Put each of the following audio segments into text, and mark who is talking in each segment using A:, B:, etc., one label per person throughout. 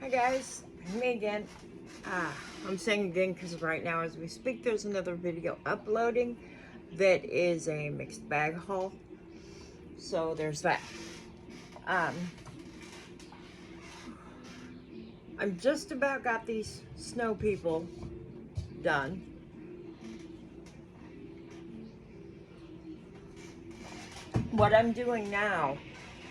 A: Hi guys, me again. I'm saying again because right now as we speak there's another video uploading that is a mixed bag haul. So there's that. Um, I'm just about got these snow people done. What I'm doing now,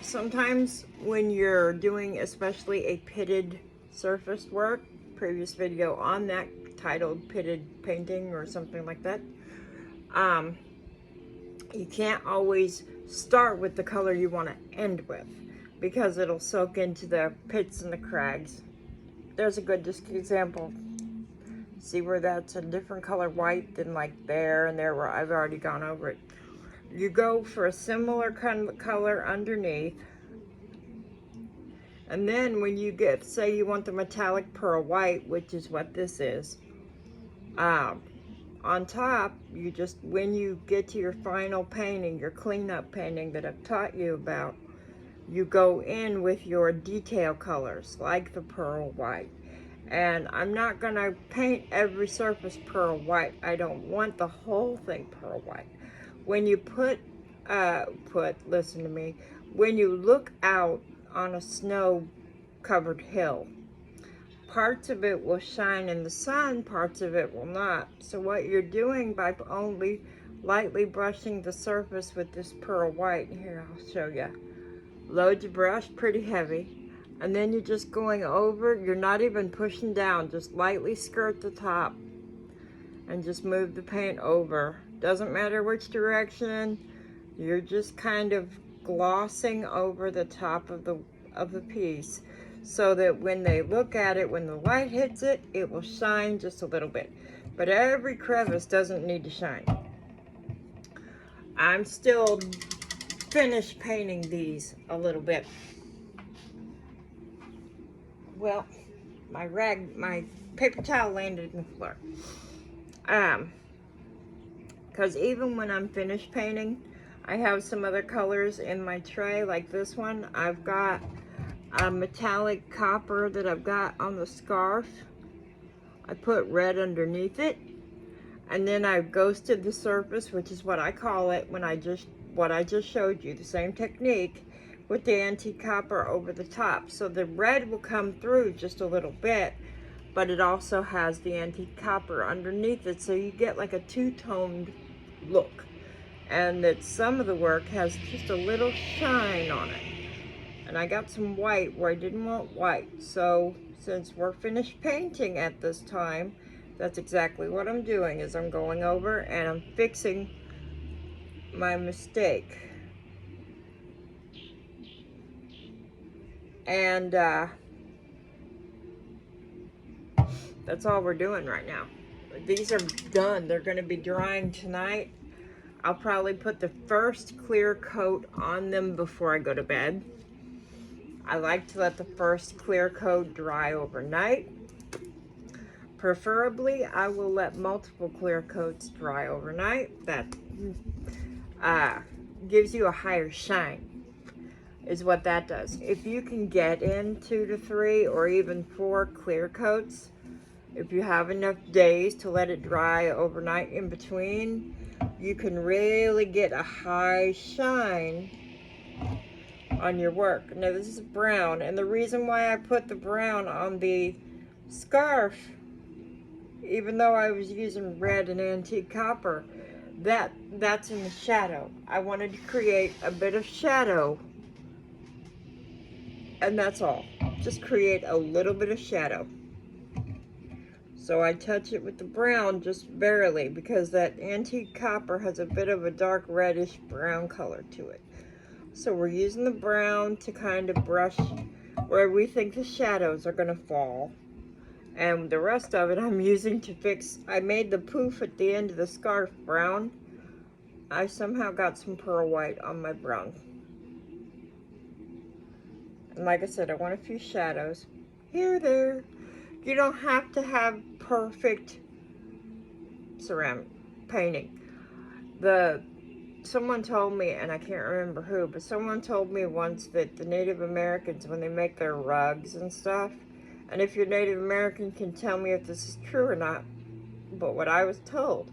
A: sometimes when you're doing especially a pitted surface work, previous video on that titled pitted painting or something like that, you can't always start with the color you want to end with because it'll soak into the pits and the crags. There's a good example. See where that's a different color white than like there and there where I've already gone over it. You go for a similar kind of color underneath, and then when you get, say you want the metallic pearl white, which is what this is, on top, you just, when you get to your final painting, your cleanup painting that I've taught you about, you go in with your detail colors, like the pearl white. And I'm not gonna paint every surface pearl white. I don't want the whole thing pearl white. When you listen to me, when you look out on a snow-covered hill, parts of it will shine in the sun, parts of it will not. So what you're doing by only lightly brushing the surface with this pearl white, here I'll show you. Load your brush pretty heavy, and then you're just going over, you're not even pushing down, just lightly skirt the top and just move the paint over. Doesn't matter which direction, you're just kind of glossing over the top of the piece, so that when they look at it, when the light hits it, it will shine just a little bit. But every crevice doesn't need to shine. I'm still finished painting these a little bit. Well, my paper towel landed in the floor. Because even when I'm finished painting, I have some other colors in my tray, like this one. I've got a metallic copper that I've got on the scarf. I put red underneath it, and then I've ghosted the surface, which is what I call it when what I just showed you, the same technique, with the antique copper over the top. So the red will come through just a little bit, but it also has the antique copper underneath it, so you get like a two-toned look. And that some of the work has just a little shine on it. And I got some white where I didn't want white. So since we're finished painting at this time, that's exactly what I'm doing, is I'm going over and I'm fixing my mistake. And that's all we're doing right now. These are done. They're going to be drying tonight. I'll probably put the first clear coat on them before I go to bed. I like to let the first clear coat dry overnight. Preferably, I will let multiple clear coats dry overnight. That gives you a higher shine, is what that does. If you can get in 2 to 3 or even 4 clear coats, if you have enough days to let it dry overnight in between, you can really get a high shine on your work. Now this is brown, and the reason why I put the brown on the scarf, even though I was using red and antique copper, that's in the shadow. I wanted to create a bit of shadow, and that's all. Just create a little bit of shadow. So I touch it with the brown just barely, because that antique copper has a bit of a dark reddish brown color to it. So we're using the brown to kind of brush where we think the shadows are going to fall. And the rest of it I'm using to fix. I made the poof at the end of the scarf brown. I somehow got some pearl white on my brown. And like I said, I want a few shadows here, there. You don't have to have perfect ceramic painting. Someone told me, and I can't remember who, but someone told me once that the Native Americans, when they make their rugs and stuff, And if you're Native American, can tell me if this is true or not. But what I was told,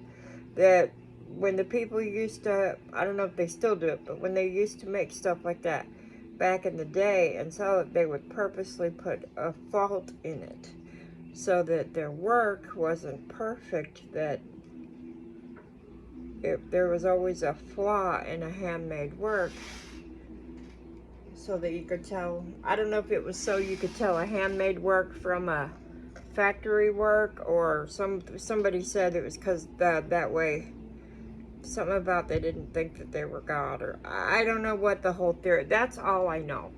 A: that when the people used to, I don't know if they still do it, but when they used to make stuff like that back in the day and sell it, they would purposely put a fault in it so that their work wasn't perfect, that if there was always a flaw in a handmade work, so that you could tell. I don't know if it was so you could tell a handmade work from a factory work, or somebody said it was because that way, something about they didn't think that they were God, or I don't know what the whole theory. That's all I know,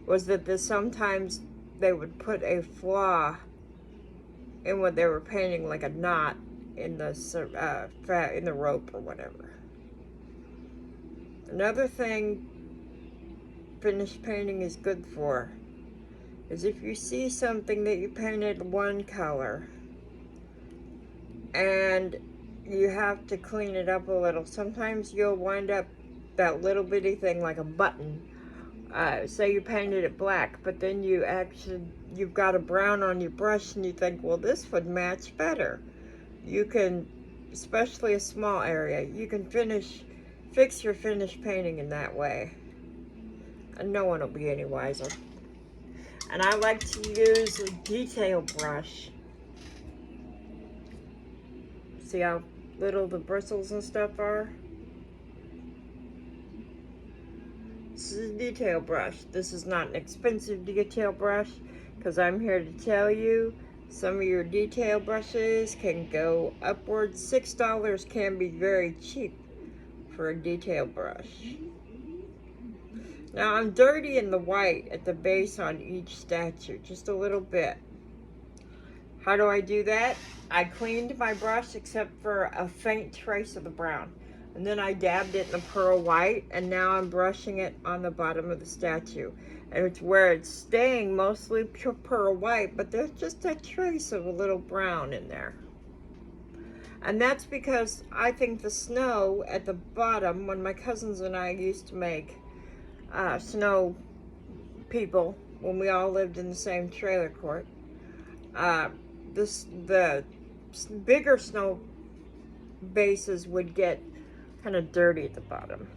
A: was that sometimes they would put a flaw in what they were painting, like a knot in the rope or whatever. Another thing finished painting is good for is if you see something that you painted one color and you have to clean it up a little, sometimes you'll wind up that little bitty thing like a button. Say you painted it black, but then you've got a brown on your brush and you think, well, this would match better. You can, especially a small area, you can fix your finished painting in that way. And no one will be any wiser. And I like to use a detail brush. See how little the bristles and stuff are? This is a detail brush. This is not an expensive detail brush, because I'm here to tell you some of your detail brushes can go upwards. $6 can be very cheap for a detail brush. Now I'm dirtying the white at the base on each statue, just a little bit. How do I do that? I cleaned my brush except for a faint trace of the brown. And then I dabbed it in the pearl white, and now I'm brushing it on the bottom of the statue. And it's where it's staying mostly pure pearl white, but there's just a trace of a little brown in there. And that's because I think the snow at the bottom, when my cousins and I used to make snow people, when we all lived in the same trailer court, the bigger snow bases would get kind of dirty at the bottom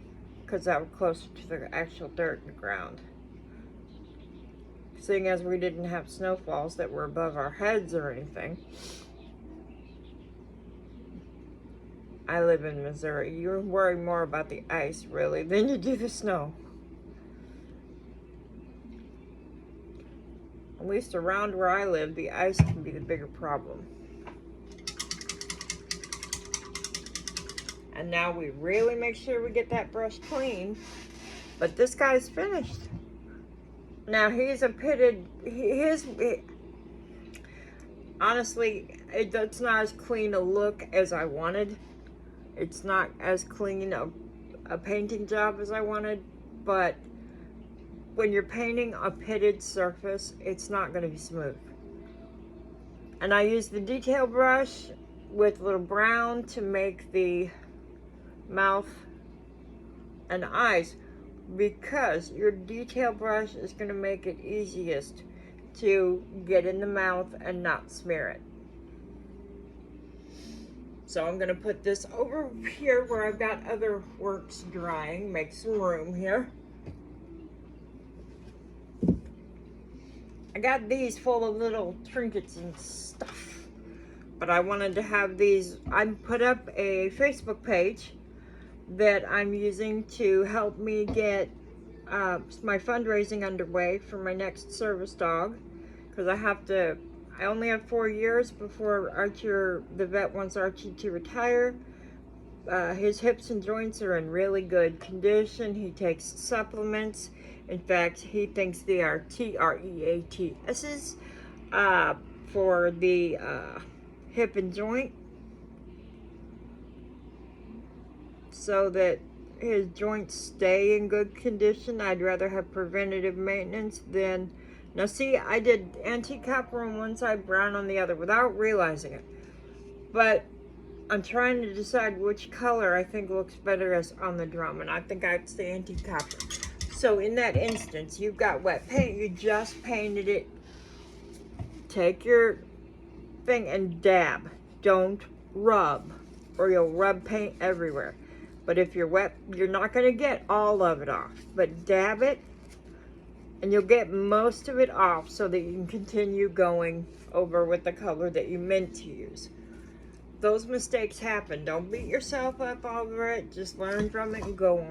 A: because that was closer to the actual dirt in the ground. Seeing as we didn't have snowfalls that were above our heads or anything. I live in Missouri. You worry more about the ice, really, than you do the snow. At least around where I live, the ice can be the bigger problem. And now we really make sure we get that brush clean. But this guy's finished. Now he's a pitted, honestly, it's not as clean a look as I wanted. It's not as clean a painting job as I wanted, but when you're painting a pitted surface, it's not going to be smooth. And I use the detail brush with a little brown to make the mouth and eyes, because your detail brush is going to make it easiest to get in the mouth and not smear it. So I'm going to put this over here where I've got other works drying, make some room here. I got these full of little trinkets and stuff, but I wanted to have these. I put up a Facebook page that I'm using to help me get my fundraising underway for my next service dog, because I only have 4 years before Archie, the vet, wants Archie to retire. His hips and joints are in really good condition. He takes supplements. In fact, he thinks they are TREATS's for the hip and joint, so that his joints stay in good condition. I'd rather have preventative maintenance than... Now see, I did antique copper on one side, brown on the other, without realizing it. But I'm trying to decide which color I think looks better as on the drum, and I think it's the antique copper. So in that instance, you've got wet paint, you just painted it take your thing and dab. Don't rub, or you'll rub paint everywhere. But if you're wet, you're not going to get all of it off. But dab it, and you'll get most of it off so that you can continue going over with the color that you meant to use. Those mistakes happen. Don't beat yourself up over it. Just learn from it and go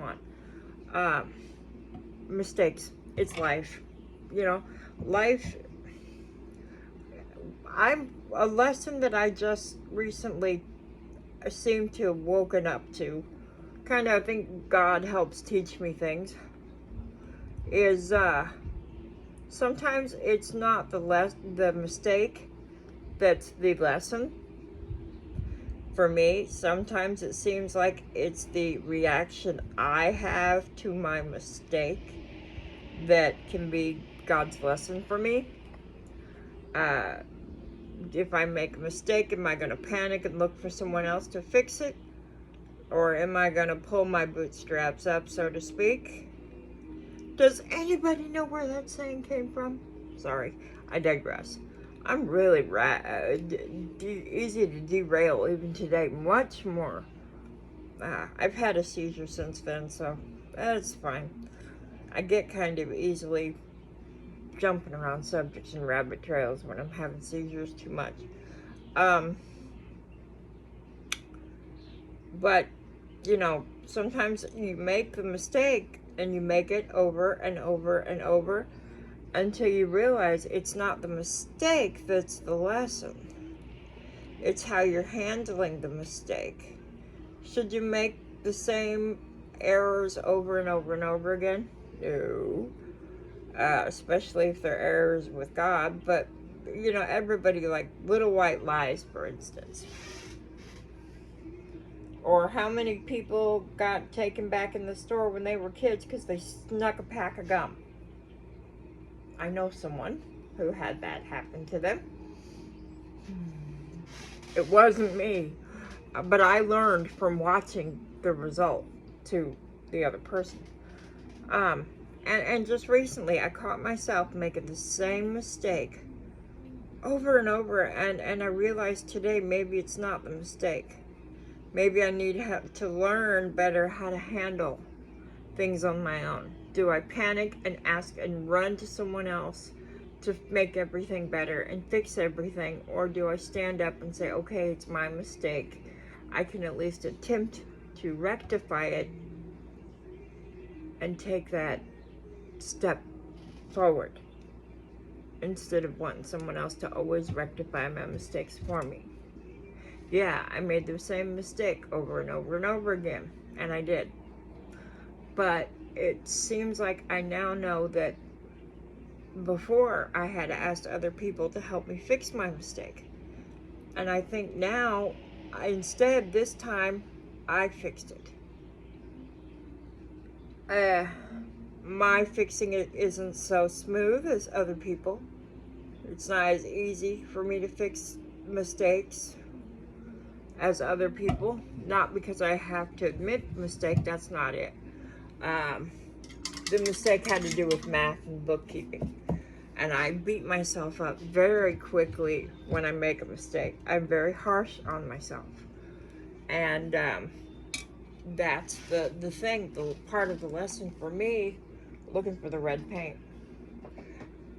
A: on. Mistakes. It's life. You know, life. A lesson that I just recently seem to have woken up to, kind of, I think God helps teach me things, is sometimes it's not the mistake that's the lesson. For me, sometimes it seems like it's the reaction I have to my mistake that can be God's lesson for me. If I make a mistake, am I going to panic and look for someone else to fix it? Or am I going to pull my bootstraps up, so to speak? Does anybody know where that saying came from? Sorry, I digress. I'm really easy to derail even today, much more. I've had a seizure since then, so that's fine. I get kind of easily jumping around subjects and rabbit trails when I'm having seizures too much. But, you know, sometimes you make the mistake and you make it over and over and over until you realize it's not the mistake that's the lesson. It's how you're handling the mistake. Should you make the same errors over and over and over again? No. Especially if they're errors with God. But, you know, everybody, like little white lies, for instance. Or how many people got taken back in the store when they were kids because they snuck a pack of gum? I know someone who had that happen to them. It wasn't me, but I learned from watching the result to the other person. And just recently, I caught myself making the same mistake over and over, and I realized today maybe it's not the mistake. Maybe I need to learn better how to handle things on my own. Do I panic and ask and run to someone else to make everything better and fix everything? Or do I stand up and say, okay, it's my mistake. I can at least attempt to rectify it and take that step forward instead of wanting someone else to always rectify my mistakes for me. Yeah, I made the same mistake over and over and over again, and I did. But it seems like I now know that before I had asked other people to help me fix my mistake. And I think now, instead, this time, I fixed it. My fixing it isn't so smooth as other people. It's not as easy for me to fix mistakes as other people. Not because I have to admit mistake, that's not it. The mistake had to do with math and bookkeeping. And I beat myself up very quickly when I make a mistake. I'm very harsh on myself. And that's the thing, the part of the lesson for me, looking for the red paint.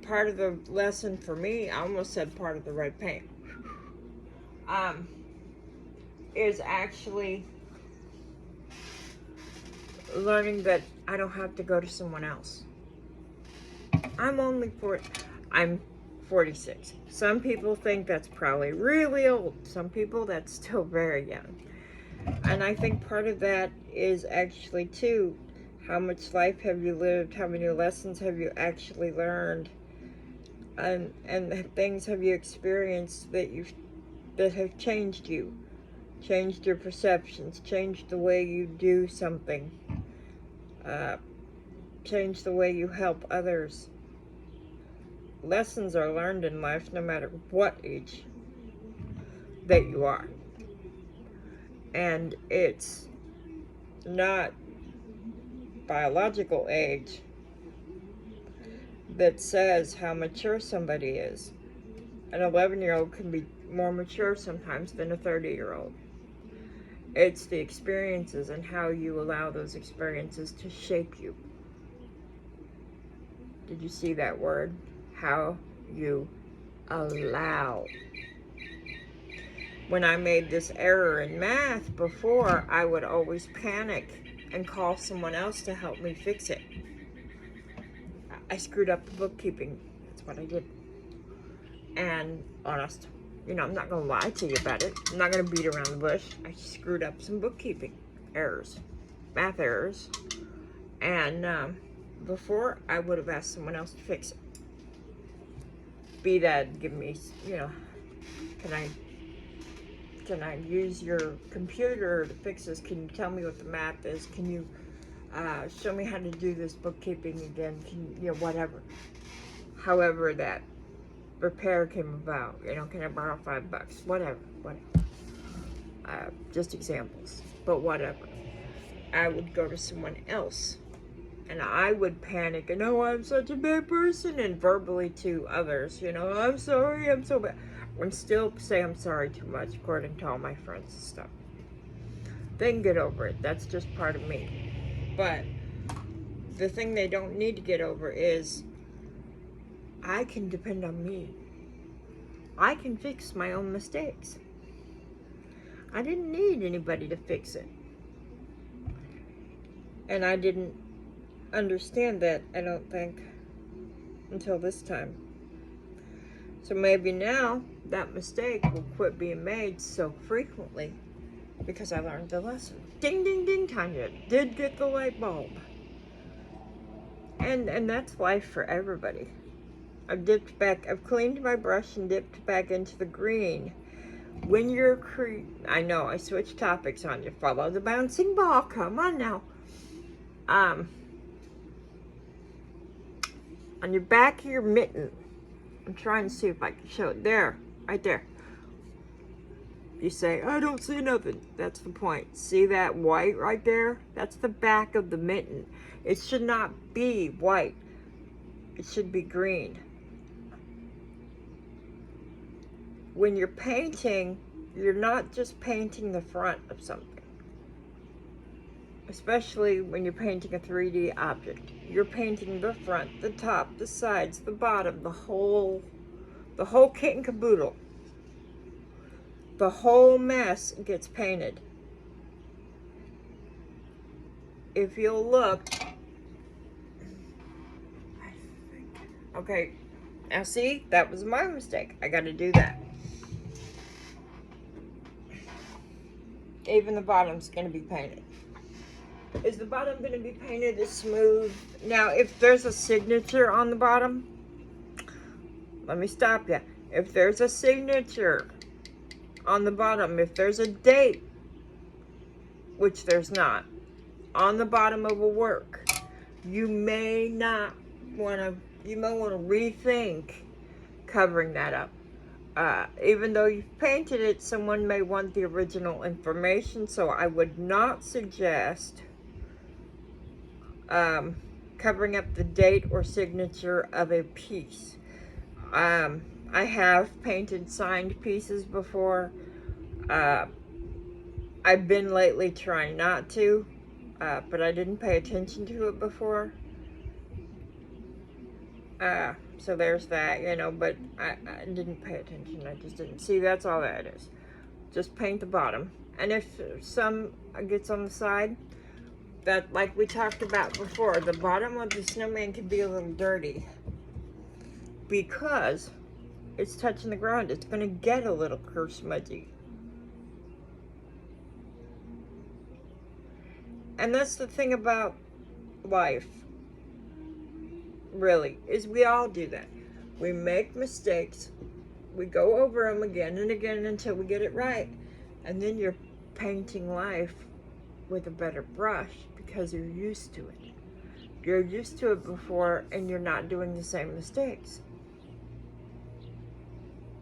A: Part of the lesson for me, I almost said part of the red paint, is actually learning that I don't have to go to someone else. I'm 46. Some people think that's probably really old. Some people that's still very young. And I think part of that is actually too, how much life have you lived? How many lessons have you actually learned? And things have you experienced that have changed you, changed your perceptions, changed the way you do something, changed the way you help others. Lessons are learned in life no matter what age that you are. And it's not biological age that says how mature somebody is. An 11-year-old can be more mature sometimes than a 30-year-old. It's the experiences and how you allow those experiences to shape you. Did you see that word? How you allow. When I made this error in math before, I would always panic and call someone else to help me fix it. I screwed up the bookkeeping. That's what I did. And honest, I'm not going to lie to you about it. I'm not going to beat around the bush. I screwed up some bookkeeping errors, math errors. And before, I would have asked someone else to fix it. Be that, give me, can I use your computer to fix this? Can you tell me what the math is? Can you show me how to do this bookkeeping again? Whatever. However that repair came about, can I borrow $5? Whatever. Just examples, but whatever. I would go to someone else, and I would panic, and I'm such a bad person, and verbally to others, I'm sorry, I'm so bad. And still say I'm sorry too much, according to all my friends and stuff. They can get over it. That's just part of me. But the thing they don't need to get over is I can depend on me. I can fix my own mistakes. I didn't need anybody to fix it. And I didn't understand that, I don't think, until this time. So maybe now that mistake will quit being made so frequently because I learned the lesson. Ding, ding, ding, Tanya did get the light bulb. And that's life for everybody. I've cleaned my brush and dipped back into the green. When you're I know I switched topics on you. Follow the bouncing ball. Come on now. On your back of your mitten, I'm trying to see if I can show it. There, right there. You say, I don't see nothing. That's the point. See that white right there? That's the back of the mitten. It should not be white. It should be green. When you're painting, you're not just painting the front of something. Especially when you're painting a 3D object. You're painting the front, the top, the sides, the bottom, the whole kit and caboodle. The whole mess gets painted. If you'll look, okay, now see, that was my mistake. I got to do that. Even the bottom's going to be painted. Is the bottom going to be painted as smooth? Now, if there's a signature on the bottom, let me stop you. If there's a signature on the bottom, if there's a date, which there's not, on the bottom of a work, you may want to rethink covering that up. Even though you've painted it, someone may want the original information, so I would not suggest covering up the date or signature of a piece. I have painted signed pieces before. I've been lately trying not to, but I didn't pay attention to it before. So there's that, but I didn't pay attention. I just didn't see. That's all that is. Just paint the bottom. And if some gets on the side, that, like we talked about before, the bottom of the snowman can be a little dirty because it's touching the ground. It's going to get a little smudgy. And that's the thing about life, really, is we all do that. We make mistakes. We go over them again and again until we get it right. And then you're painting life with a better brush because you're used to it. You're used to it before and you're not doing the same mistakes.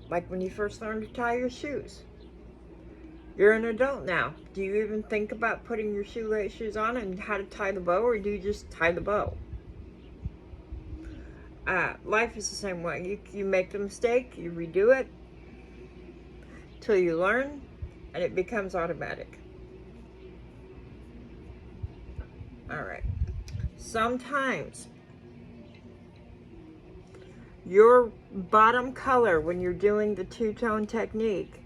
A: Like when you first learned to tie your shoes. You're an adult now. Do you even think about putting your shoes on and how to tie the bow, or do you just tie the bow? Life is the same way. You make the mistake, you redo it till you learn, and it becomes automatic. All right. Sometimes your bottom color, when you're doing the two-tone technique,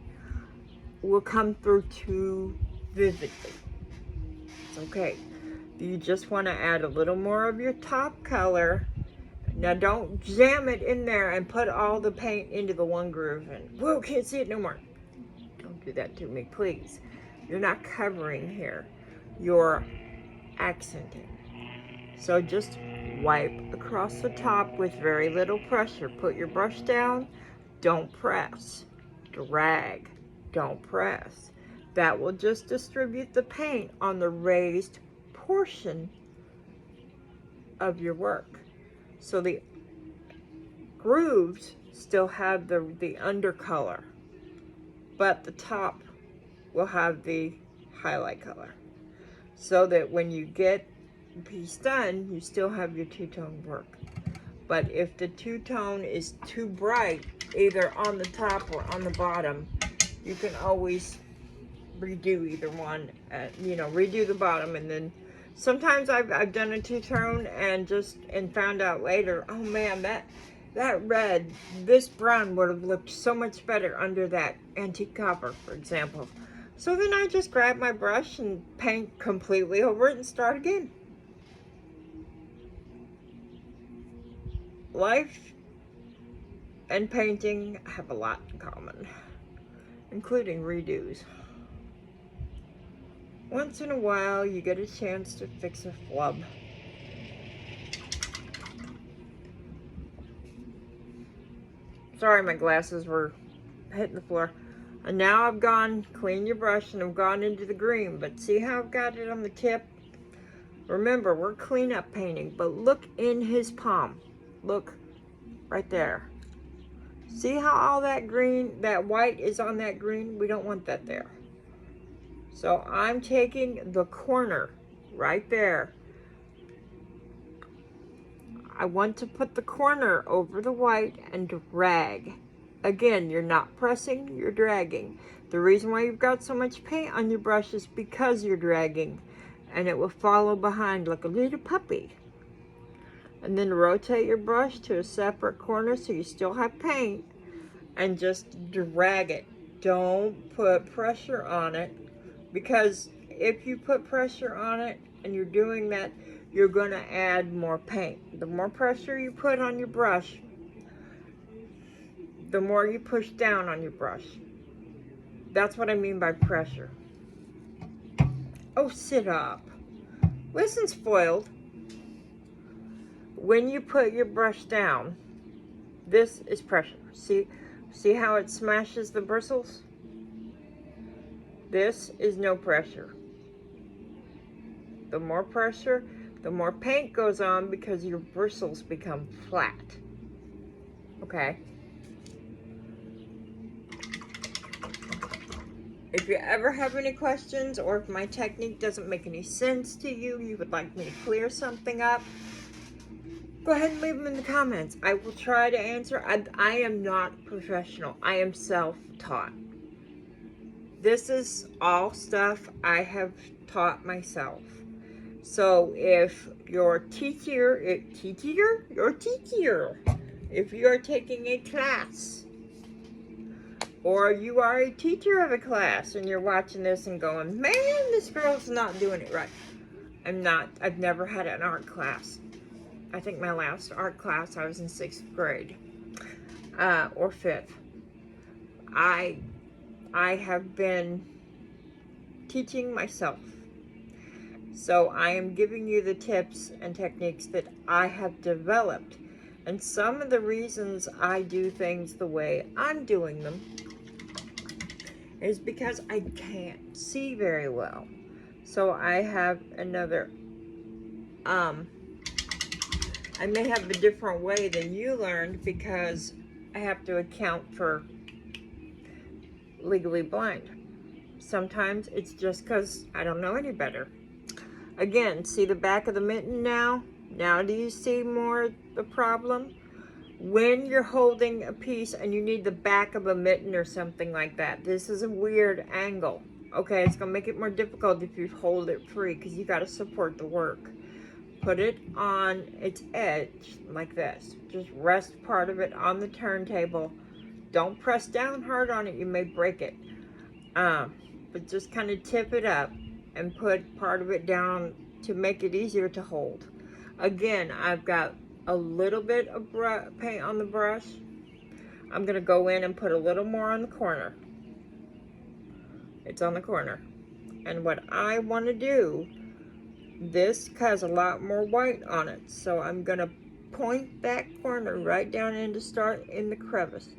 A: will come through too vividly. It's okay. You just want to add a little more of your top color. Now don't jam it in there and put all the paint into the one groove and, whoa, can't see it no more. Don't do that to me, please. You're not covering here. You're accenting. So just wipe across the top with very little pressure. Put your brush down. Don't press. Drag. Don't press. That will just distribute the paint on the raised portion of your work. So the grooves still have the undercolor, but the top will have the highlight color. So that when you get the piece done, you still have your two-tone work. But if the two-tone is too bright, either on the top or on the bottom, you can always redo either one. Redo the bottom, and then sometimes I've done a two-tone and found out later, oh man, that red, this brown would have looked so much better under that antique copper, for example. So then I just grab my brush and paint completely over it and start again. Life and painting have a lot in common, including redos. Once in a while, you get a chance to fix a flub. Sorry, my glasses were hitting the floor. And now I've cleaned your brush, and I've gone into the green. But see how I've got it on the tip? Remember, we're cleanup painting, but look in his palm. Look right there. See how all that green, that white is on that green? We don't want that there. So I'm taking the corner right there. I want to put the corner over the white and drag. Again, you're not pressing, you're dragging. The reason why you've got so much paint on your brush is because you're dragging, and it will follow behind like a little puppy. And then rotate your brush to a separate corner so you still have paint, and just drag it. Don't put pressure on it, because if you put pressure on it and you're doing that, you're going to add more paint. The more pressure you put on your brush, the more you push down on your brush. That's what I mean by pressure. Oh, sit up. Listen, spoiled. When you put your brush down, this is pressure. See how it smashes the bristles? This is no pressure. The more pressure, the more paint goes on, because your bristles become flat. Okay? If you ever have any questions, or if my technique doesn't make any sense to you, you would like me to clear something up, go ahead and leave them in the comments. I will try to answer. I am not professional. I am self-taught. This is all stuff I have taught myself. So if you're a teacher, if you are taking a class, or you are a teacher of a class and you're watching this and going, man, this girl's not doing it right. I've never had an art class. I think my last art class, I was in 6th grade, or 5th. I have been teaching myself. So I am giving you the tips and techniques that I have developed. And some of the reasons I do things the way I'm doing them is because I can't see very well. So I have another, I may have a different way than you learned, because I have to account for legally blind. Sometimes it's just because I don't know any better. Again, see the back of the mitten now? Now do you see more the problem? when you're holding a piece and you need the back of a mitten or something like that, this is a weird angle. Okay, it's gonna make it more difficult if you hold it free because you gotta support the work. Put it on its edge like this. Just rest part of it on the turntable. Don't press down hard on it, you may break it. But just kind of tip it up and put part of it down to make it easier to hold. Again, I've got a little bit of paint on the brush. I'm gonna go in and put a little more on the corner. It's on the corner. And what I want to do, this has a lot more white on it, so I'm gonna point that corner right down in to start in the crevice.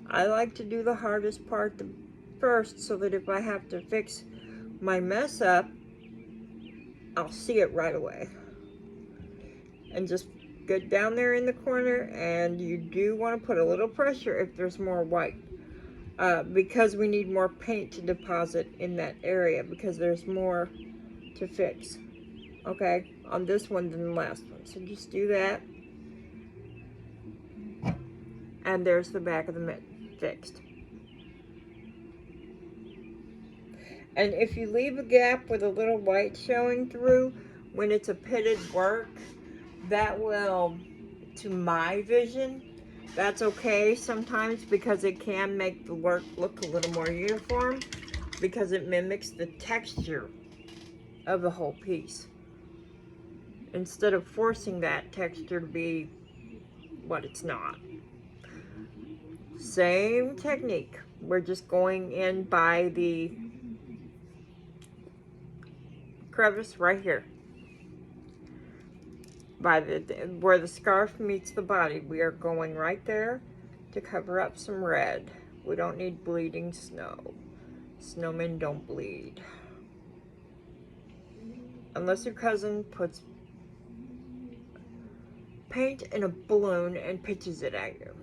A: I like to do the hardest part first so that if I have to fix my mess up, I'll see it right away. And just get down there in the corner, and you do want to put a little pressure if there's more white. Because we need more paint to deposit in that area because there's more to fix, okay, on this one than the last one. So just do that. And there's the back of the mitten fixed. And if you leave a gap with a little white showing through when it's a pitted work, that will, to my vision, that's okay sometimes because it can make the work look a little more uniform because it mimics the texture of the whole piece instead of forcing that texture to be what it's not. Same technique. We're just going in by the crevice right here. By where the scarf meets the body, we are going right there to cover up some red. We don't need bleeding snow. Snowmen don't bleed. Unless your cousin puts paint in a balloon and pitches it at you.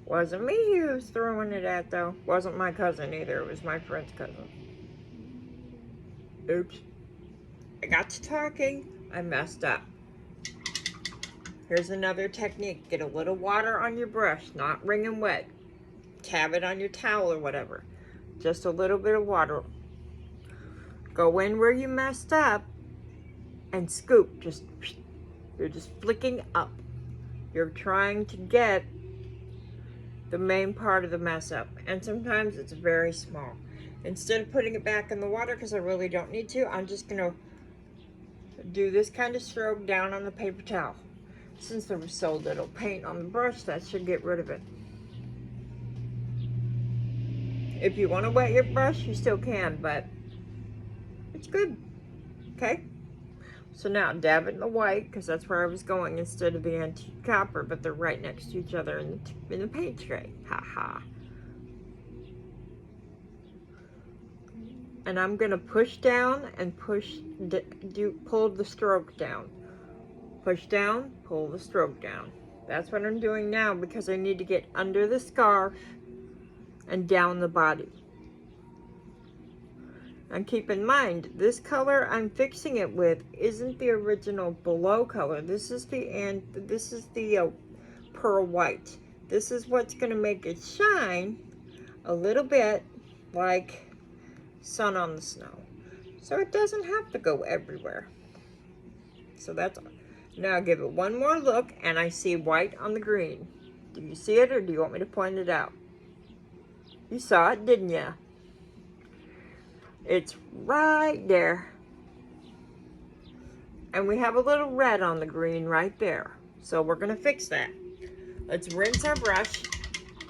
A: Wasn't me who was throwing it at though. Wasn't my cousin either. It was my friend's cousin. Oops. I got to talking. I messed up. Here's another technique. Get a little water on your brush, not wringing wet. Tab it on your towel or whatever. Just a little bit of water. Go in where you messed up and scoop. You're just flicking up. You're trying to get the main part of the mess up. And sometimes it's very small. Instead of putting it back in the water, because I really don't need to, I'm just going to do this kind of stroke down on the paper towel. Since there was so little paint on the brush, that should get rid of it. If you want to wet your brush, you still can, but it's good. Okay? So now dab it in the white, because that's where I was going instead of the antique copper, but they're right next to each other in the paint tray. Ha ha. And I'm going to push down and pull the stroke down. Push down, pull the stroke down. That's what I'm doing now because I need to get under the scarf and down the body. And keep in mind, this color I'm fixing it with isn't the original below color. This is the pearl white. This is what's going to make it shine a little bit like sun on the snow, so it doesn't have to go everywhere. So that's all. Now give it one more look, and I see white on the green. Do you see it, or do you want me to point it out? You saw it, didn't you? It's right there. And we have a little red on the green right there, so we're going to fix that. Let's rinse our brush.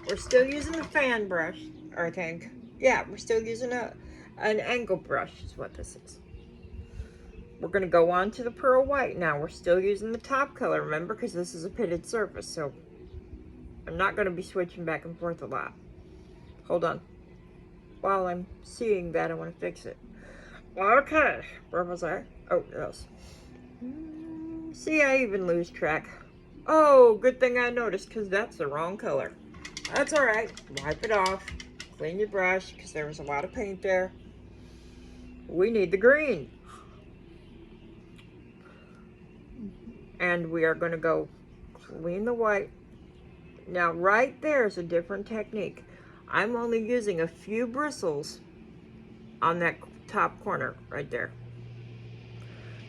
A: We're still using the fan brush, I think. Yeah, we're still using an angle brush is what this is. We're going to go on to the pearl white now. We're still using the top color, remember, because this is a pitted surface, so I'm not going to be switching back and forth a lot. Hold on. While I'm seeing that, I want to fix it. Okay, where was I? Oh, yes. See, I even lose track. Oh, good thing I noticed, because that's the wrong color. That's all right. Wipe it off. Clean your brush, because there was a lot of paint there. We need the green. And we are going to go clean the white. Now right there is a different technique. I'm only using a few bristles on that top corner right there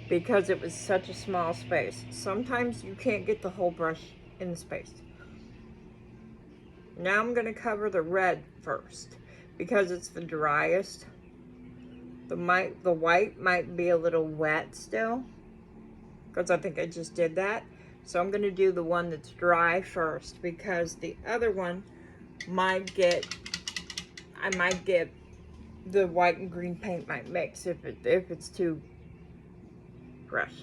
A: because it was such a small space. Sometimes you can't get the whole brush in the space. Now I'm going to cover the red first because it's the driest. The white might be a little wet still because I think I just did that. So I'm going to do the one that's dry first because the other one I might get the white and green paint might mix if it's too fresh.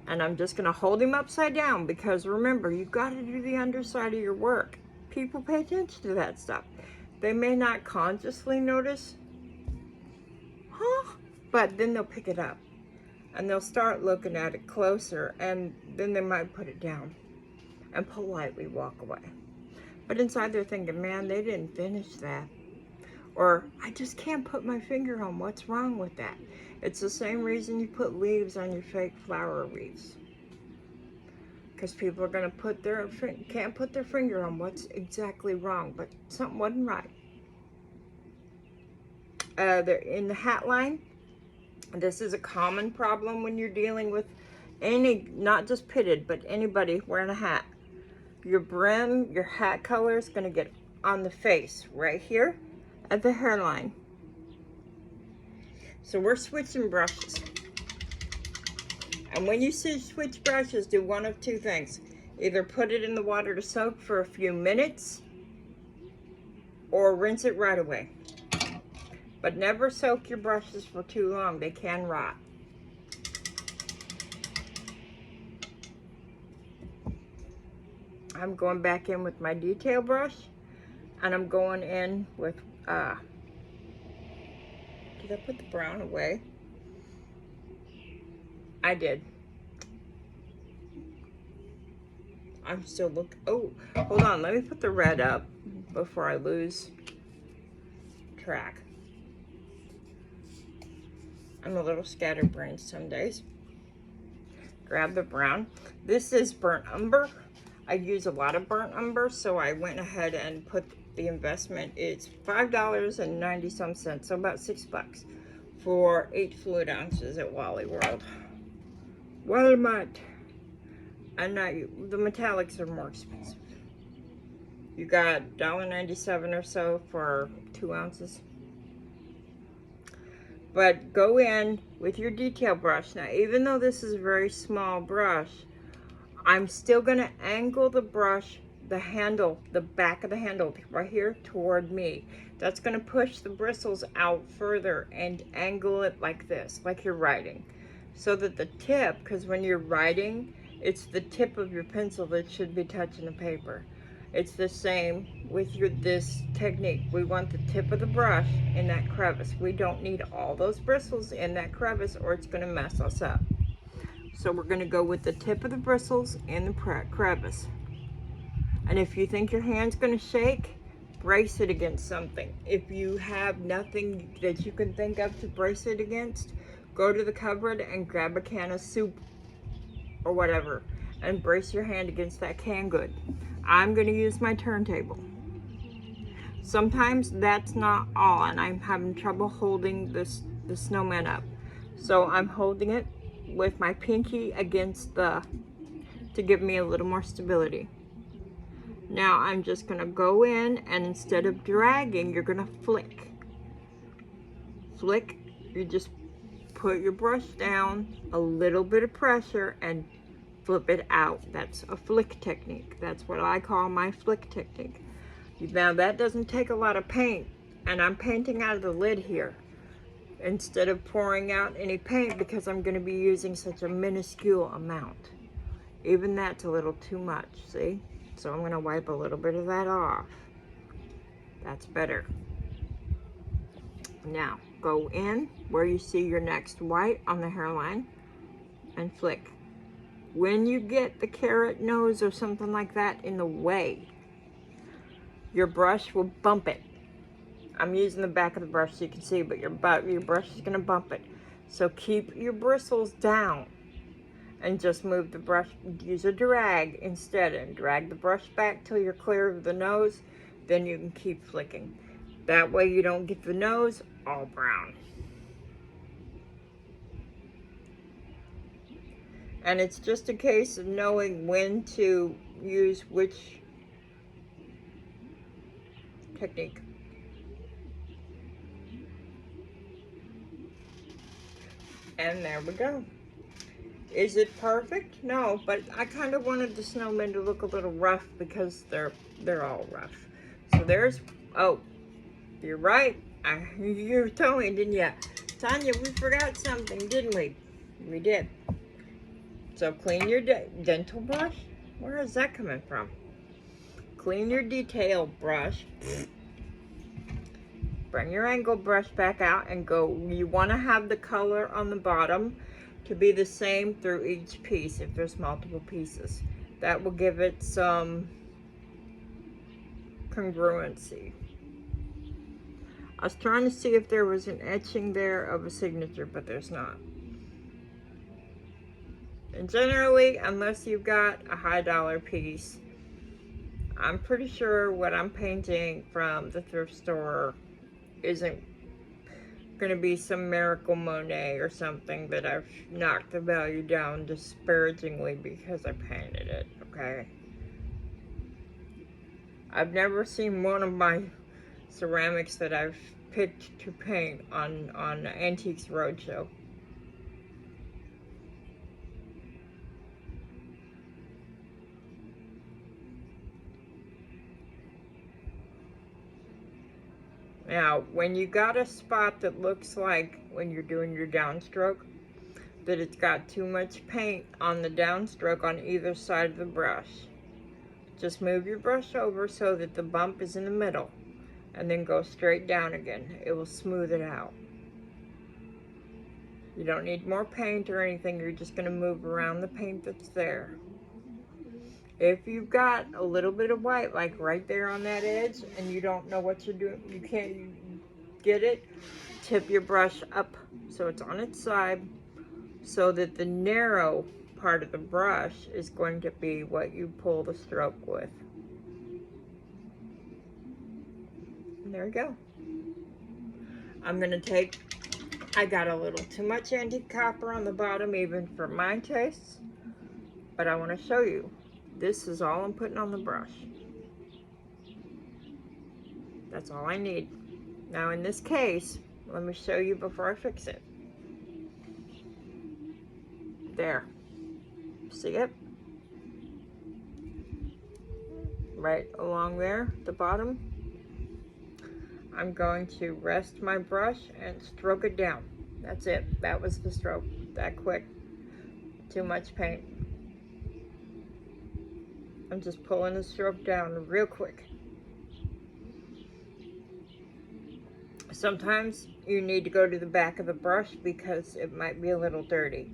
A: And I'm just going to hold him upside down because remember, you've got to do the underside of your work. People pay attention to that stuff. They may not consciously notice, but then they'll pick it up and they'll start looking at it closer, and then they might put it down and politely walk away. But inside they're thinking, man, they didn't finish that. Or, I just can't put my finger on what's wrong with that. It's the same reason you put leaves on your fake flower wreaths. Because people are going to can't put their finger on what's exactly wrong, but something wasn't right. They're in the hat line. This is a common problem when you're dealing with not just pitted, but anybody wearing a hat. Your brim, your hat color is going to get on the face right here at the hairline. So we're switching brushes. And when you switch brushes, do one of two things. Either put it in the water to soak for a few minutes or rinse it right away. But never soak your brushes for too long. They can rot. I'm going back in with my detail brush, and I'm going in with, did I put the brown away? I did. I'm still looking, oh, hold on, let me put the red up before I lose track. I'm a little scatterbrained some days. Grab the brown. This is burnt umber. I use a lot of burnt umber, so I went ahead and put the investment. It's $5.90 some cents, so about $6 for 8 fluid ounces at Wally World. Walmart. And now the metallics are more expensive. You got $1.97 or so for 2 ounces. But go in with your detail brush. Now, even though this is a very small brush, I'm still going to angle the brush, the handle, the back of the handle right here toward me. That's going to push the bristles out further and angle it like this, like you're writing. So that the tip, because when you're writing, it's the tip of your pencil that should be touching the paper. It's the same with this technique. We want the tip of the brush in that crevice. We don't need all those bristles in that crevice or it's going to mess us up. So we're going to go with the tip of the bristles in the crevice. And if you think your hand's going to shake, brace it against something. If you have nothing that you can think of to brace it against, go to the cupboard and grab a can of soup or whatever and brace your hand against that can good. I'm going to use my turntable. Sometimes that's not all, and I'm having trouble holding the snowman up. So I'm holding it with my pinky against to give me a little more stability. Now I'm just going to go in, and instead of dragging, you're going to flick. Flick, you just put your brush down, a little bit of pressure, and flip it out. That's a flick technique. That's what I call my flick technique. Now that doesn't take a lot of paint, and I'm painting out of the lid here instead of pouring out any paint because I'm going to be using such a minuscule amount. Even that's a little too much, see? So I'm going to wipe a little bit of that off. That's better. Now go in where you see your next white on the hairline and flick. When you get the carrot nose or something like that in the way, your brush will bump it. I'm using the back of the brush so you can see, but your brush is going to bump it. So keep your bristles down and just move the brush, use a drag instead, and drag the brush back till you're clear of the nose. Then you can keep flicking. That way you don't get the nose all brown. And it's just a case of knowing when to use which technique. And there we go. Is it perfect? No, but I kind of wanted the snowmen to look a little rough because they're all rough. So there's, oh, you're right. You told me, didn't you? Tanya, we forgot something, didn't we? We did. So clean your dental brush. Where is that coming from? Clean your detail brush. Bring your angle brush back out and go. You want to have the color on the bottom to be the same through each piece if there's multiple pieces. That will give it some congruency. I was trying to see if there was an etching there of a signature, but there's not. And generally, unless you've got a high dollar piece, I'm pretty sure what I'm painting from the thrift store isn't going to be some Miracle Monet or something that I've knocked the value down disparagingly because I painted it, okay? I've never seen one of my ceramics that I've picked to paint on Antiques Roadshow. Now, when you got a spot that looks like, when you're doing your downstroke, that it's got too much paint on the downstroke on either side of the brush, just move your brush over so that the bump is in the middle, and then go straight down again. It will smooth it out. You don't need more paint or anything, you're just going to move around the paint that's there. If you've got a little bit of white, like right there on that edge, and you don't know what you're doing, you can't get it, tip your brush up so it's on its side, so that the narrow part of the brush is going to be what you pull the stroke with. And there you go. I'm going to take, I got a little too much antique copper on the bottom, even for my tastes, but I want to show you. This is all I'm putting on the brush. That's all I need. Now in this case, let me show you before I fix it. There. See it? Right along there, the bottom. I'm going to rest my brush and stroke it down. That's it. That was the stroke. That quick. Too much paint. I'm just pulling the stroke down real quick. Sometimes you need to go to the back of the brush because it might be a little dirty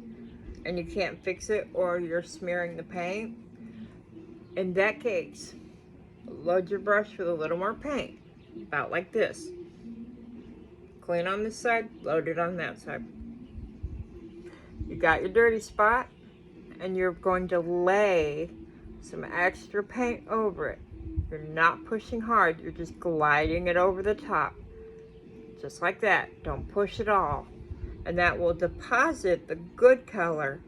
A: and you can't fix it, or you're smearing the paint. In that case, load your brush with a little more paint, about like this. Clean on this side, load it on that side. You got your dirty spot, and you're going to lay some extra paint over it. You're not pushing hard, you're just gliding it over the top. Just like that. Don't push it all. And that will deposit the good color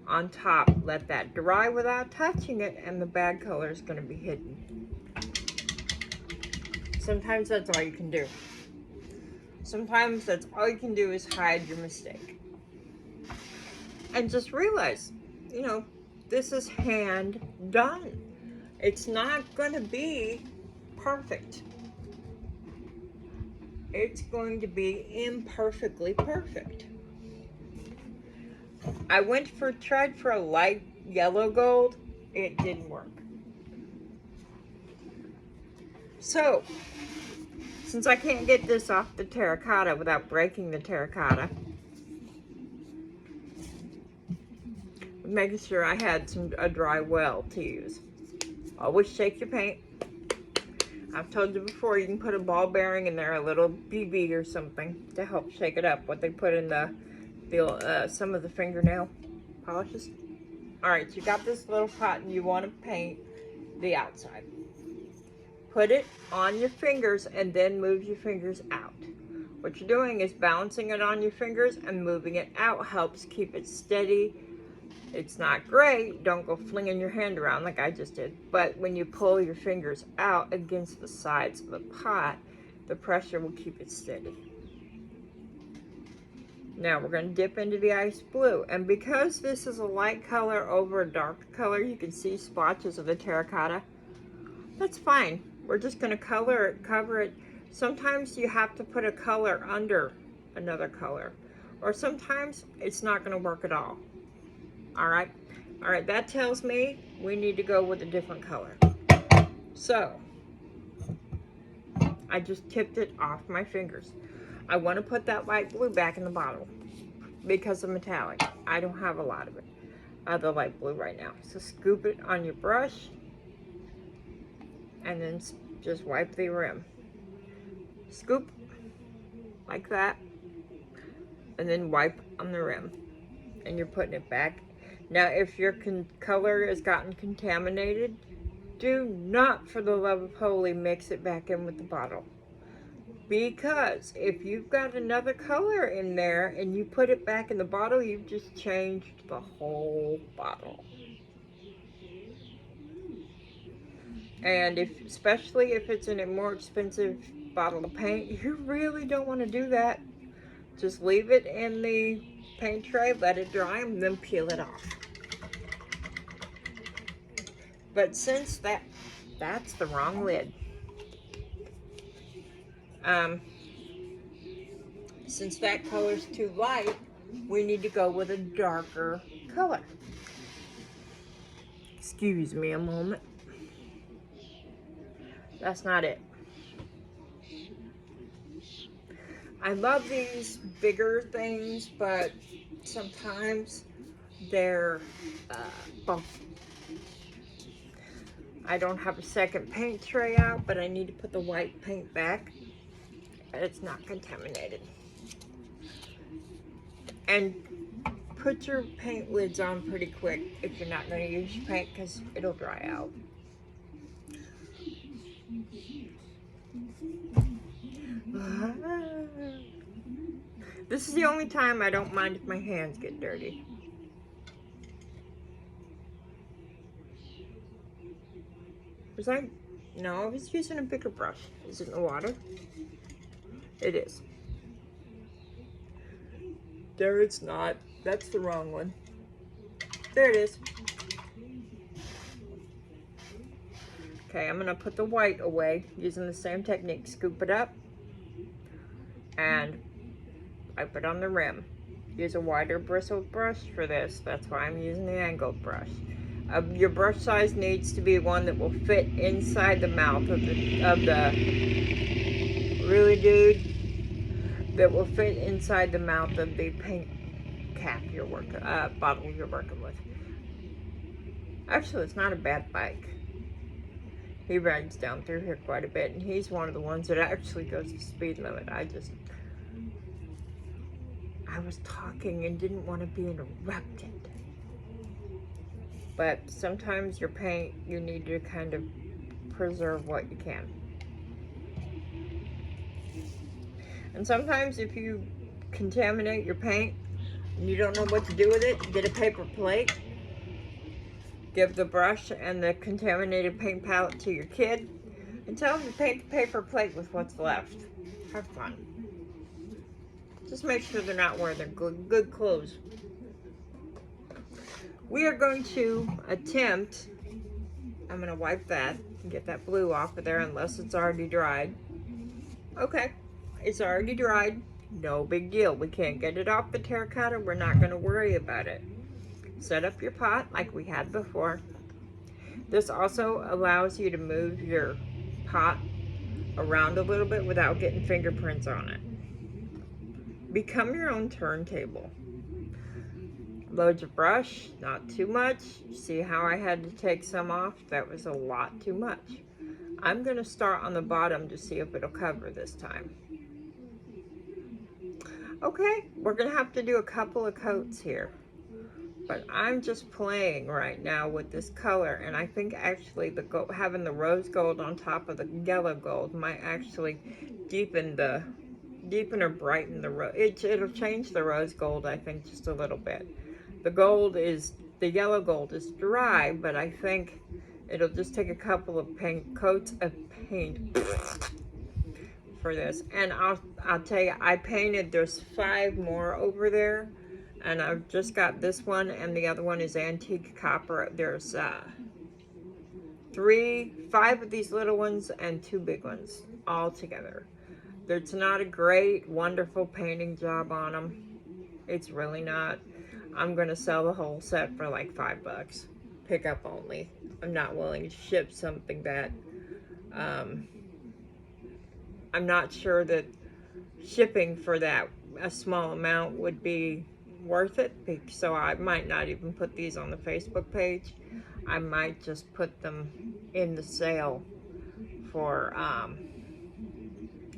A: on top. Let that dry without touching it, and the bad color is going to be hidden. Sometimes that's all you can do. Sometimes that's all you can do is hide your mistake. And just realize, you know, this is hand done. It's not going to be perfect. It's going to be imperfectly perfect. I tried for a light yellow gold. It didn't work. So, since I can't get this off the terracotta without breaking the terracotta, I'm making sure I had a dry well to use. Always shake your paint. I've told you before, you can put a ball bearing in there, a little BB or something to help shake it up. What they put in some of the fingernail polishes. Alright, so you got this little pot and you want to paint the outside. Put it on your fingers and then move your fingers out. What you're doing is balancing it on your fingers and moving it out helps keep it steady. It's not great, don't go flinging your hand around like I just did, but when you pull your fingers out against the sides of the pot, the pressure will keep it steady. Now we're going to dip into the ice blue, and because this is a light color over a dark color, you can see splotches of the terracotta. That's fine. We're just going to color it, cover it. Sometimes you have to put a color under another color, or sometimes it's not going to work at all. Alright, that tells me we need to go with a different color. So, I just tipped it off my fingers. I want to put that light blue back in the bottle because of metallic. I don't have a lot of it, the light blue right now. So scoop it on your brush and then just wipe the rim. Scoop like that and then wipe on the rim. And you're putting it back. Now, if your color has gotten contaminated, do not, for the love of holy, mix it back in with the bottle. Because if you've got another color in there and you put it back in the bottle, you've just changed the whole bottle. And especially if it's in a more expensive bottle of paint, you really don't want to do that. Just leave it in the paint tray, let it dry, and then peel it off. But since that's the wrong lid. Since that color's too light, we need to go with a darker color. Excuse me a moment. That's not it. I love these bigger things, but sometimes they're bumpy. I don't have a second paint tray out, but I need to put the white paint back. It's not contaminated. And put your paint lids on pretty quick if you're not going to use your paint, because it'll dry out. This is the only time I don't mind if my hands get dirty. No, I was using a bigger brush. Is it in the water? It is. There it's not. That's the wrong one. There it is. Okay, I'm gonna put the white away using the same technique. Scoop it up and wipe it on the rim. Use a wider bristled brush for this. That's why I'm using the angled brush. Your brush size needs to be one that will fit inside the mouth of the really, dude, that will fit inside the mouth of the paint cap bottle you're working with. Actually, it's not a bad bike. He rides down through here quite a bit, and he's one of the ones that actually goes the speed limit. I was talking and didn't want to be interrupted. But sometimes your paint, you need to kind of preserve what you can. And sometimes if you contaminate your paint and you don't know what to do with it, get a paper plate. Give the brush and the contaminated paint palette to your kid and tell them to paint the paper plate with what's left. Have fun. Just make sure they're not wearing their good clothes. We are going to attempt, I'm going to wipe that and get that blue off of there unless it's already dried. Okay, it's already dried. No big deal. We can't get it off the terracotta. We're not going to worry about it. Set up your pot like we had before. This also allows you to move your pot around a little bit without getting fingerprints on it. Become your own turntable. Load your brush, not too much. See how I had to take some off? That was a lot too much. I'm going to start on the bottom to see if it'll cover this time. Okay, we're going to have to do a couple of coats here. But I'm just playing right now with this color, and I think actually having the rose gold on top of the yellow gold might actually deepen or brighten the rose. It'll change the rose gold, I think, just a little bit. The yellow gold is dry, but I think it'll just take a couple of coats of paint for this. And I'll tell you, I painted, there's 5 more over there, and I've just got this one, and the other one is antique copper. There's 5 of these little ones and 2 big ones all together. There's not a great, wonderful painting job on them. It's really not. I'm gonna sell the whole set for like $5. Pick up only. I'm not willing to ship something that I'm not sure that shipping for that a small amount would be worth it. So I might not even put these on the Facebook page. I might just put them in the sale for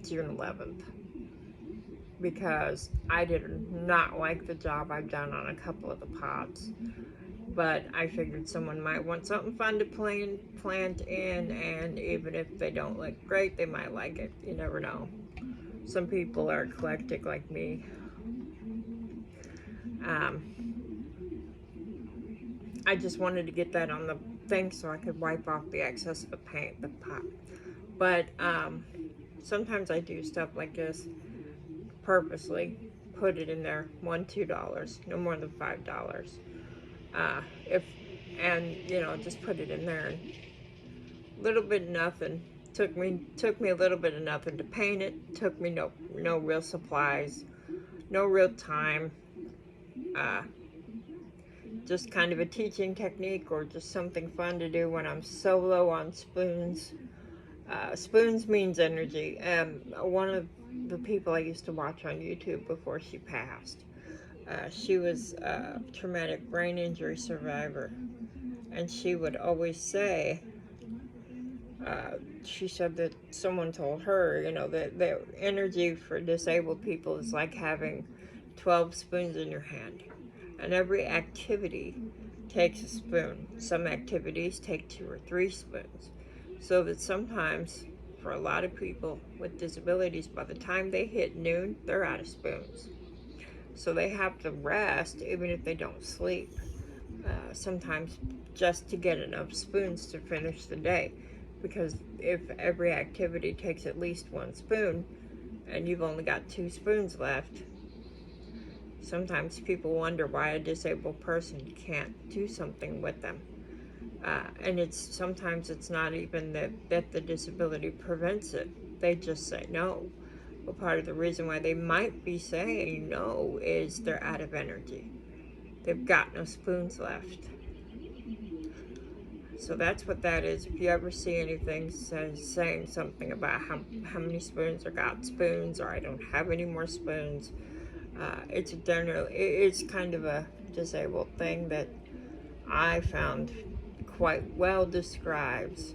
A: June 11th, because I did not like the job I've done on a couple of the pots, but I figured someone might want something fun to plant in, and even if they don't look great, they might like it. You never know. Some people are eclectic like me. I just wanted to get that on the thing so I could wipe off the excess of the paint, the pot. But sometimes I do stuff like this purposely, put it in there, $1, $2, no more than $5. And you know, just put it in there, and little bit of nothing. Took me a little bit of nothing to paint it. Took me no real supplies, no real time. Just kind of a teaching technique, or just something fun to do when I'm so low on spoons. Spoons means energy. One of the people I used to watch on YouTube before she passed, she was a traumatic brain injury survivor, and she would always say, she said that someone told her, you know, that the energy for disabled people is like having 12 spoons in your hand. And every activity takes a spoon. Some activities take 2 or 3 spoons. So that sometimes, for a lot of people with disabilities, by the time they hit noon, they're out of spoons. So they have to rest, even if they don't sleep, sometimes just to get enough spoons to finish the day. Because if every activity takes at least 1 spoon, and you've only got 2 spoons left, sometimes people wonder why a disabled person can't do something with them. And sometimes it's not even that the disability prevents it. They just say no. But part of the reason why they might be saying no is they're out of energy. They've got no spoons left. So that's what that is. If you ever see anything saying something about how many spoons, or got spoons, or I don't have any more spoons, it's kind of a disabled thing that I found quite well describes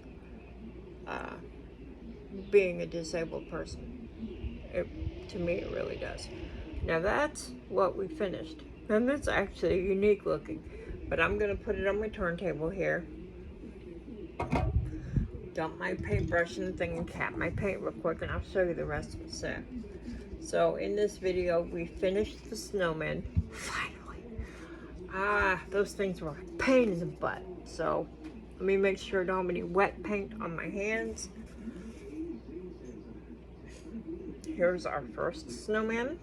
A: being a disabled person. To me, it really does. Now that's what we finished. And that's actually unique looking. But I'm going to put it on my turntable here. Dump my paintbrush in the thing and cap my paint real quick, and I'll show you the rest of the set. So in this video, we finished the snowman. Finally. Those things were a pain in the butt. So let me make sure I don't have any wet paint on my hands. Here's our first snowman.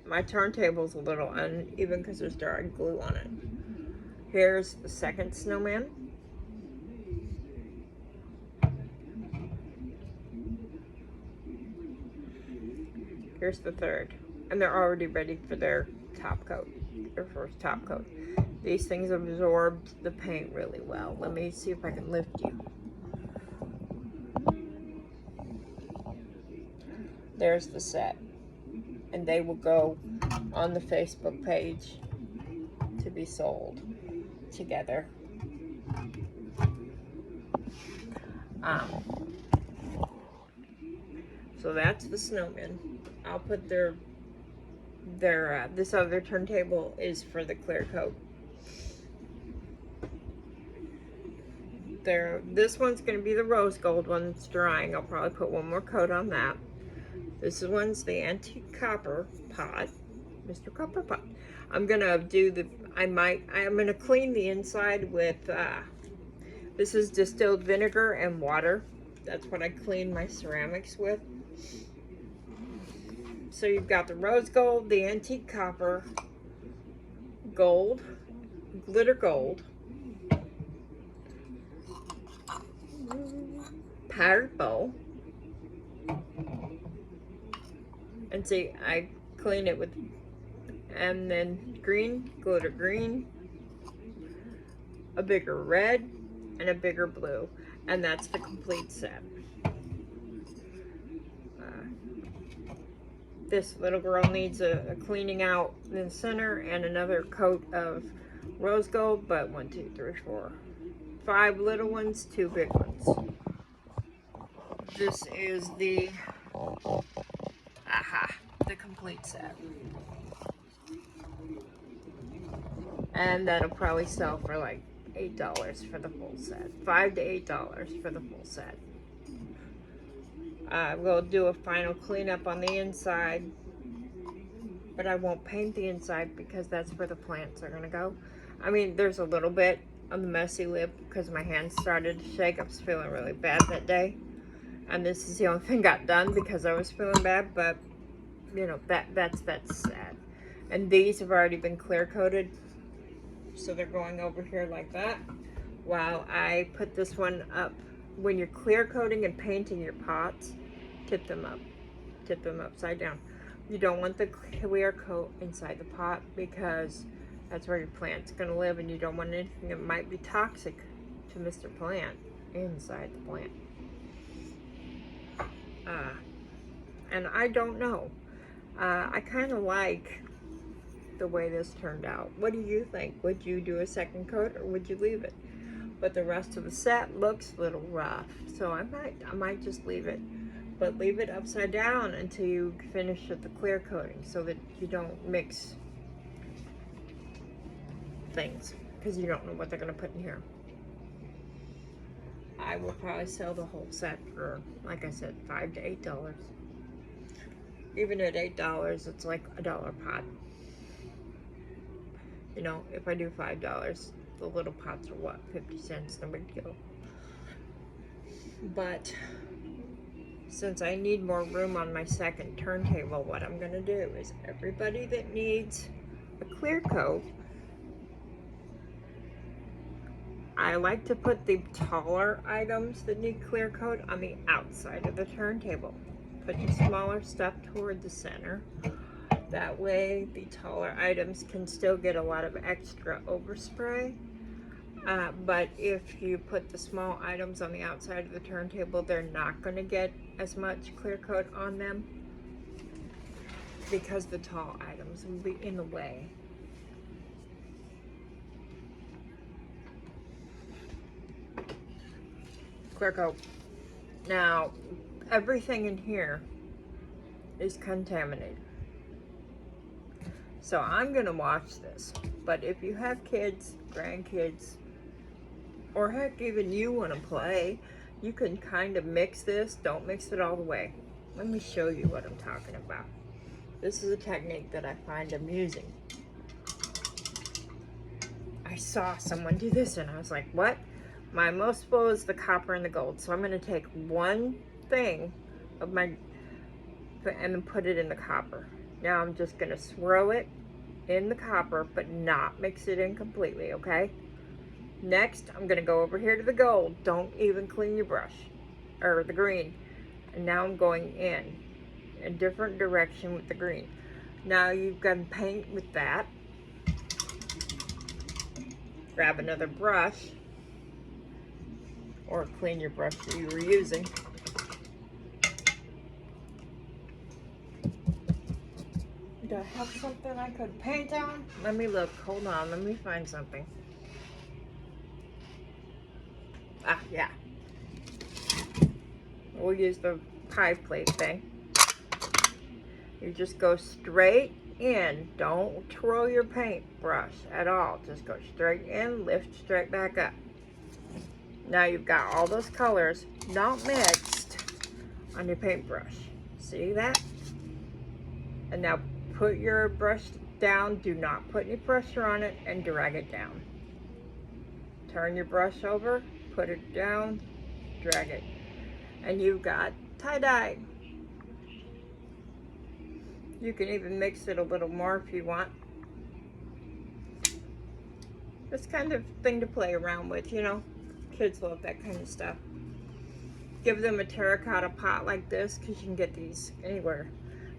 A: My turntable's a little uneven because there's dry glue on it. Here's the second snowman. Here's the third. And they're already ready for their top coat, their first top coat. These things absorbed the paint really well. Let me see if I can lift you. There's the set. And they will go on the Facebook page to be sold together. So that's the snowman. I'll put this other turntable is for the clear coat. This one's going to be the rose gold one that's drying. I'll probably put one more coat on that. This one's the antique copper pot, Mr. Copper Pot. I'm gonna I'm gonna clean the inside with, this is distilled vinegar and water. That's what I clean my ceramics with. So you've got the rose gold, the antique copper, gold, glitter gold, powdered bowl, and see, I clean it with, and then green, glitter green, a bigger red, and a bigger blue, and that's the complete set. This little girl needs a cleaning out in the center and another coat of rose gold, but 1, 2, 3, 4, 5 little ones, 2 big ones. This is the complete set. And that'll probably sell for like $8 for the full set. $5 to $8 for the full set. We'll do a final cleanup on the inside, but I won't paint the inside because that's where the plants are gonna go. I mean, there's a little bit on the messy lip because my hands started to shake. I was feeling really bad that day, and this is the only thing got done because I was feeling bad. But you know, that's sad. And these have already been clear coated, so they're going over here like that. While I put this one up, when you're clear coating and painting your pots, tip them upside down. You don't want the clear coat inside the pot because that's where your plant's gonna live, and you don't want anything that might be toxic to Mr. Plant inside the plant. And I don't know. I kind of like the way this turned out. What do you think? Would you do a second coat or would you leave it? But the rest of the set looks a little rough, so I might just leave it. But leave it upside down until you finish with the clear coating so that you don't mix things, because you don't know what they're going to put in here. I will probably sell the whole set for, like I said, $5 to $8. Even at $8, it's like $1 a pot. You know, if I do $5, the little pots are what, 50 cents, no big deal. But since I need more room on my second turntable, what I'm gonna do is everybody that needs a clear coat, I like to put the taller items that need clear coat on the outside of the turntable. Put the smaller stuff toward the center. That way the taller items can still get a lot of extra overspray. But if you put the small items on the outside of the turntable, they're not going to get as much clear coat on them because the tall items will be in the way. Clear coat. Now, everything in here is contaminated. So I'm gonna wash this, but if you have kids, grandkids, or heck, even you wanna play, you can kind of mix this. Don't mix it all the way. Let me show you what I'm talking about. This is a technique that I find amusing. I saw someone do this and I was like, what? My most full is the copper and the gold. So I'm gonna take one thing of my, and then put it in the copper. Now I'm just gonna swirl it in the copper, but not mix it in completely, okay? Next, I'm gonna go over here to the gold. Don't even clean your brush, or the green. And now I'm going in a different direction with the green. Now you've got to paint with that. Grab another brush, or clean your brush that you were using. Do I have something I could paint on? Let me look. Hold on. Let me find something. Ah, yeah. We'll use the pie plate thing. You just go straight in. Don't twirl your paintbrush at all. Just go straight in, lift straight back up. Now you've got all those colors not mixed on your paintbrush. See that? And now put your brush down. Do not put any pressure on it and drag it down. Turn your brush over, put it down, drag it. And you've got tie-dye. You can even mix it a little more if you want. It's kind of thing to play around with, you know. Kids love that kind of stuff. Give them a terracotta pot like this, because you can get these anywhere.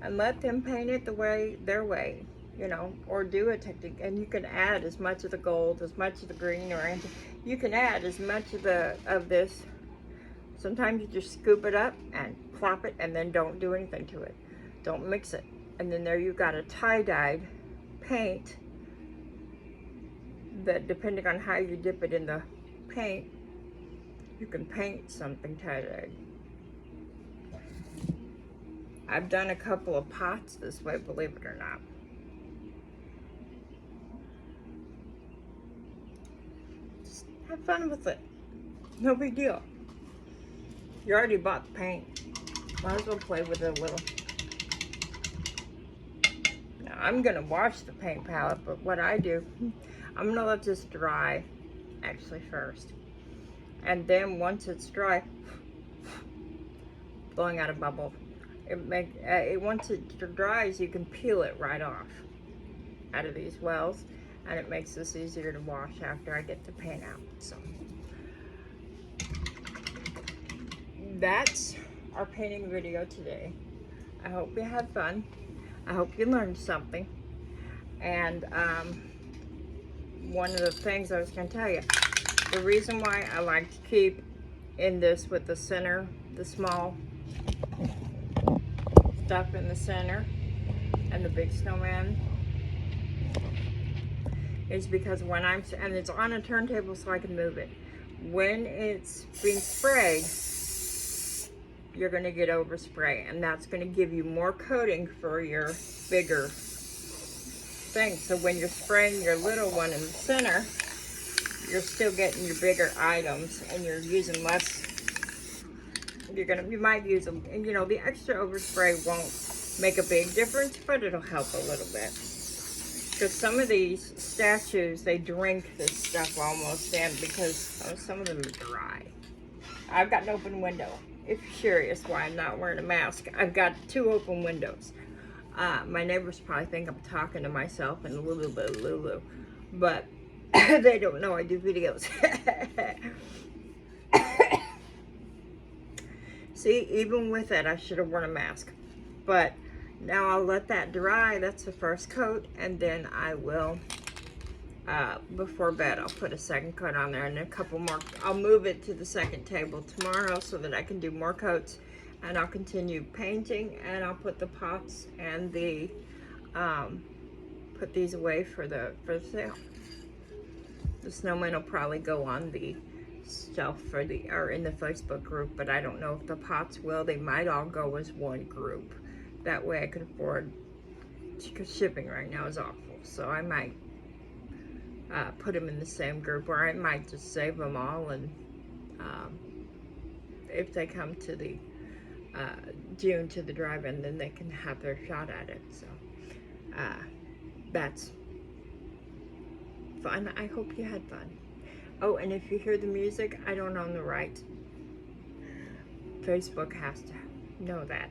A: And let them paint it their way, you know, or do a technique. And you can add as much of the gold, as much of the green, or anything. You can add as much of this. Sometimes you just scoop it up and plop it, and then don't do anything to it. Don't mix it. And then there you've got a tie-dyed paint that, depending on how you dip it in the paint, you can paint something tie-dyed. I've done a couple of pots this way, believe it or not. Just have fun with it. No big deal. You already bought the paint. Might as well play with it a little. Now, I'm gonna wash the paint palette, but what I do, I'm gonna let this dry actually first. And then once it's dry, blowing out a bubble, once it dries, you can peel it right off out of these wells, and it makes this easier to wash after I get the paint out. So that's our painting video today. I hope you had fun. I hope you learned something. And one of the things I was going to tell you, the reason why I like to keep in this with the center, the small stuff in the center and the big snowman, is because when and it's on a turntable so I can move it. When it's being sprayed, you're going to get overspray, and that's going to give you more coating for your bigger thing. So when you're spraying your little one in the center, you're still getting your bigger items, and you're using less. You might use them, and you know, the extra overspray won't make a big difference, but it'll help a little bit. Because some of these statues, they drink this stuff almost in, because some of them are dry. I've got an open window. If you're curious why I'm not wearing a mask, I've got 2 open windows. My neighbors probably think I'm talking to myself and Lulu, but they don't know I do videos. See, even with it, I should have worn a mask. But now I'll let that dry. That's the first coat, and then I will, before bed, I'll put a second coat on there and a couple more. I'll move it to the second table tomorrow so that I can do more coats, and I'll continue painting, and I'll put the pots and the, put these away for the sale. The snowman will probably go on the shelf or in the Facebook group, but I don't know if the pots will. They might all go as one group. That way I could afford, because shipping right now is awful. So I might put them in the same group, or I might just save them all, and if they come to the June to the drive-in, then they can have their shot at it. So that's fun. I hope you had fun. Oh, and if you hear the music, I don't own the right. Facebook has to know that.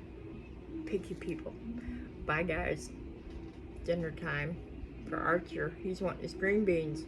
A: Picky people. Bye, guys. Dinner time for Archer. He's wanting his green beans.